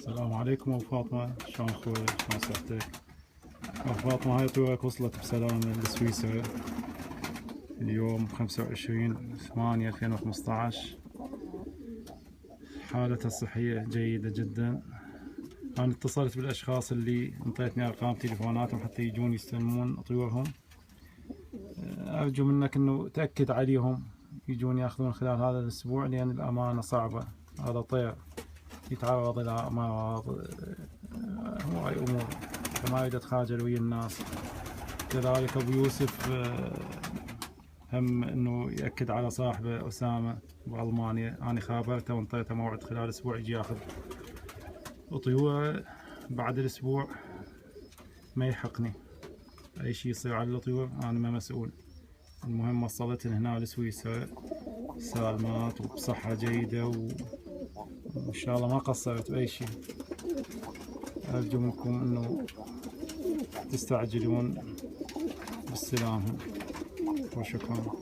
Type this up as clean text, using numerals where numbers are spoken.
السلام عليكم ابو فاطمة، شلون اخوي؟ شلون صحتك؟ ابو فاطمة، هاي طيورك وصلت بسلامة لسويسرا اليوم 25/8/2015. حالتها الصحية جيدة جدا. أنا اتصلت بالأشخاص اللي انطيتني أرقام تليفوناتهم حتى يجون يستلمون طيورهم. أرجو منك إنه تأكد عليهم يجون ياخذون خلال هذا الأسبوع، لأن الأمانة صعبة. هذا طير يتعرض إلى أمراض، هواي أمور، فما أريد أتخاجل ويا الناس. كذلك أبو يوسف هم إنه يأكد على صاحبه أسامة بألمانيا، أنا خابرته وانطيته موعد خلال أسبوع يجي ياخذ طيوره. بعد الأسبوع ما يحقني أي شيء يصير على الطيور، أنا ما مسؤول. المهم وصلتهن هنا لسويسرا سالمات وبصحة جيدة، وإن شاء الله ما قصرت بأي شيء. أرجو منكم إنه تستعجلون باستلامهم، وشكرا.